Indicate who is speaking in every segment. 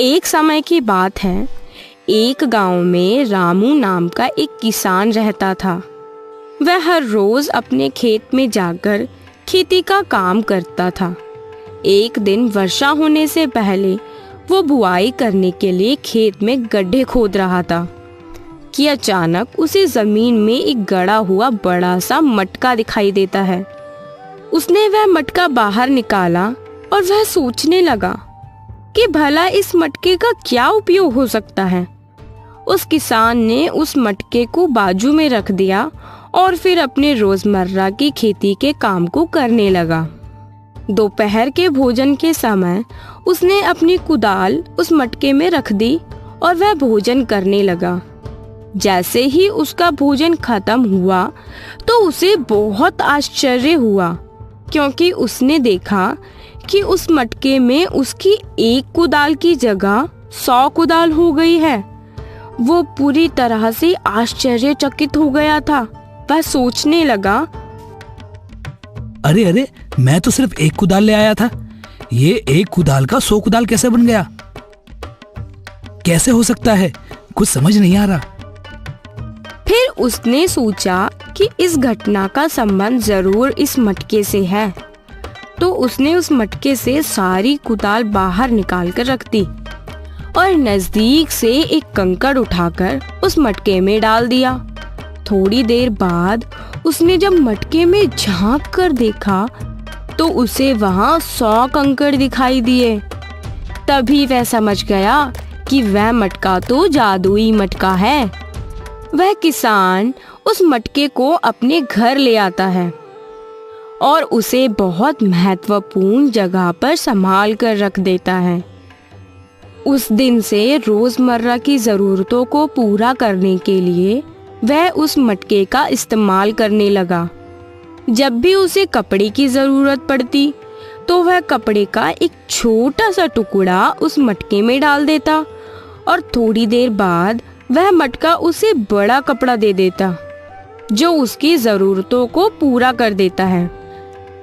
Speaker 1: एक समय की बात है। एक गांव में रामू नाम का एक किसान रहता था। वह हर रोज अपने खेत में जाकर खेती का काम करता था। एक दिन वर्षा होने से पहले वो बुआई करने के लिए खेत में गड्ढे खोद रहा था कि अचानक उसे जमीन में एक गड़ा हुआ बड़ा सा मटका दिखाई देता है। उसने वह मटका बाहर निकाला और वह सोचने लगा कि भला इस मटके का क्या उपयोग हो सकता है। उस किसान ने उस मटके को बाजू में रख दिया और फिर अपने रोजमर्रा की खेती के काम को करने लगा। दोपहर के भोजन के समय उसने अपनी कुदाल उस मटके में रख दी और वह भोजन करने लगा। जैसे ही उसका भोजन खत्म हुआ तो उसे बहुत आश्चर्य हुआ, क्योंकि उसने देखा कि उस मटके में उसकी एक कुदाल की जगह 100 कुदाल हो गई है। वो पूरी तरह से आश्चर्यचकित हो गया था। वह सोचने लगा,
Speaker 2: अरे अरे, मैं तो सिर्फ एक कुदाल ले आया था, ये एक कुदाल का 100 कुदाल कैसे बन गया? कैसे हो सकता है? कुछ समझ नहीं आ रहा।
Speaker 1: फिर उसने सोचा कि इस घटना का संबंध जरूर इस मटके से है, तो उसने उस मटके से सारी कुदाल बाहर निकाल कर रख दी और नजदीक से एक कंकड़ उठाकर उस मटके में डाल दिया। थोड़ी देर बाद उसने जब मटके में झांक कर देखा तो उसे वहां 100 कंकड़ दिखाई दिए। तभी वह समझ गया कि वह मटका तो जादुई मटका है। वह किसान उस मटके को अपने घर ले आता है और उसे बहुत महत्वपूर्ण जगह पर संभाल कर रख देता है। उस दिन से रोजमर्रा की जरूरतों को पूरा करने के लिए वह उस मटके का इस्तेमाल करने लगा। जब भी उसे कपड़े की जरूरत पड़ती तो वह कपड़े का एक छोटा सा टुकड़ा उस मटके में डाल देता और थोड़ी देर बाद वह मटका उसे बड़ा कपड़ा दे देता जो उसकी जरूरतों को पूरा कर देता है।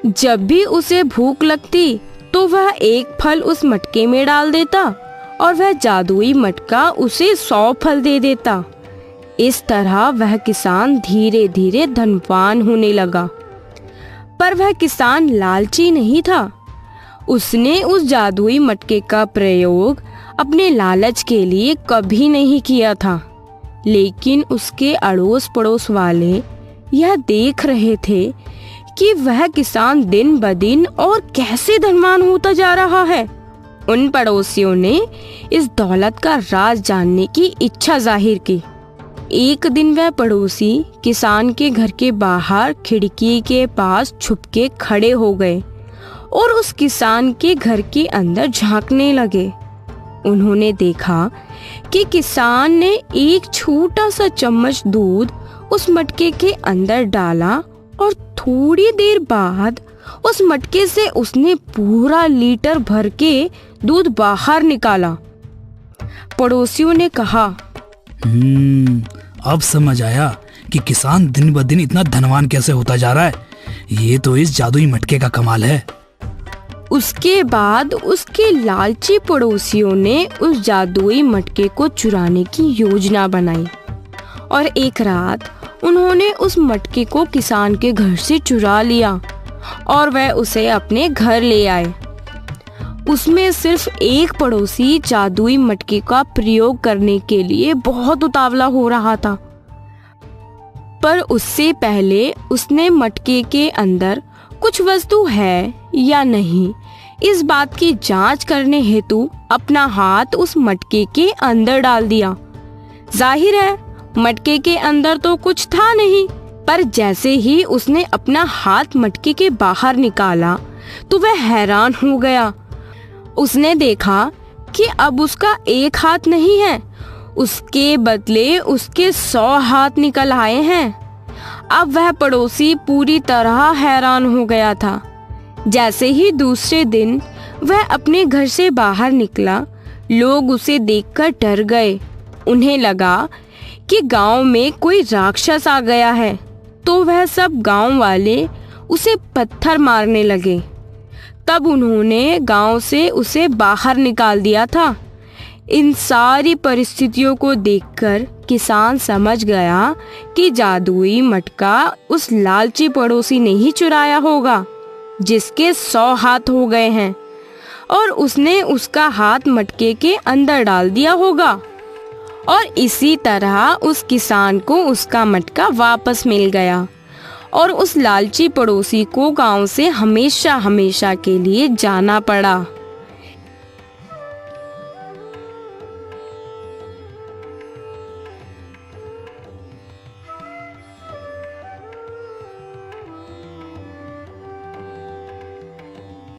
Speaker 1: जब भी उसे भूख लगती तो वह एक फल उस मटके में डाल देता और वह जादुई मटका उसे 100 फल दे देता। इस तरह वह किसान धीरे धीरे धनवान होने लगा। पर वह किसान लालची नहीं था। उसने उस जादुई मटके का प्रयोग अपने लालच के लिए कभी नहीं किया था, लेकिन उसके अड़ोस पड़ोस वाले यह देख रहे थे कि वह किसान दिन ब दिन और कैसे धनवान होता जा रहा है। उन पड़ोसियों ने इस दौलत का राज जानने की इच्छा जाहिर की। एक दिन वह पड़ोसी किसान के घर के बाहर खिड़की के पास छुपके खड़े हो गए और उस किसान के घर के अंदर झांकने लगे। उन्होंने देखा कि किसान ने एक छोटा सा चम्मच दूध उस मटके के अंदर डाला और थोड़ी देर बाद उस मटके से उसने पूरा लीटर भर के दूध बाहर निकाला। पड़ोसियों ने कहा,
Speaker 2: अब समझ आया कि किसान दिन ब दिन इतना धनवान कैसे होता जा रहा है। ये तो इस जादुई मटके का कमाल है।
Speaker 1: उसके बाद उसके लालची पड़ोसियों ने उस जादुई मटके को चुराने की योजना बनाई और एक रात उन्होंने उस मटके को किसान के घर से चुरा लिया और वह उसे अपने घर ले आए। उसमें सिर्फ एक पड़ोसी जादुई मटके का प्रयोग करने के लिए बहुत उतावला हो रहा था, पर उससे पहले उसने मटके के अंदर कुछ वस्तु है या नहीं इस बात की जांच करने हेतु अपना हाथ उस मटके के अंदर डाल दिया। जाहिर है मटके के अंदर तो कुछ था नहीं, पर जैसे ही उसने अपना हाथ मटके के बाहर निकाला तो वह हैरान हो गया। उसने देखा कि अब उसका एक हाथ नहीं है, उसके बदले उसके 100 हाथ निकल आए हैं। अब वह पड़ोसी पूरी तरह हैरान हो गया था। जैसे ही दूसरे दिन वह अपने घर से बाहर निकला, लोग उसे देखकर डर गए। उन्हें लगा कि गांव में कोई राक्षस आ गया है, तो वह सब गांव वाले उसे पत्थर मारने लगे। तब उन्होंने गांव से उसे बाहर निकाल दिया था। इन सारी परिस्थितियों को देखकर किसान समझ गया कि जादुई मटका उस लालची पड़ोसी ने ही चुराया होगा जिसके 100 हाथ हो गए हैं, और उसने उसका हाथ मटके के अंदर डाल दिया होगा। और इसी तरह उस किसान को उसका मटका वापस मिल गया और उस लालची पड़ोसी को गांव से हमेशा हमेशा के लिए जाना पड़ा।